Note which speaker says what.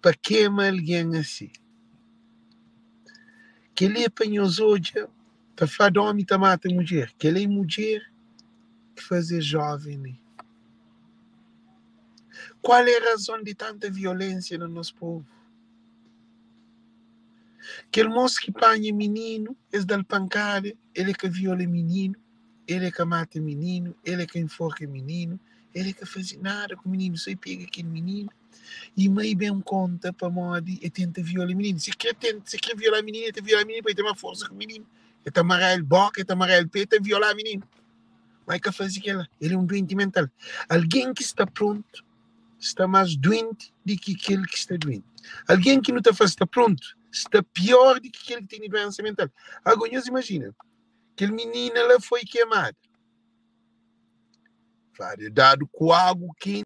Speaker 1: para queimar alguém assim. Que ele apanhou hoje, para fazer homem, para matar mulher. Que ele é mulher que fazer jovem. Né? Qual é a razão de tanta violência no nosso povo? Aquele moço que apanha menino, esse da pancada, ele é que viola menino, ele é que mata menino, ele é que enforca menino, ele é que faz nada com menino, só pega aquele menino. E meio bem conta para Modi e tenta violar menino. Se quer violar menino, ele viola menino, para ter uma força com menino. Ele amarrar ele boca, ele amarrar ele peito, ele violar menino. Mas que faz aquilo? Ele é um doente mental. Alguém que está pronto está mais doente do que aquele que está doente. Alguém que não está pronto está pior do que aquele que tem doença mental. Agora, imagina, aquele menino ela foi queimado. Dado com água quente.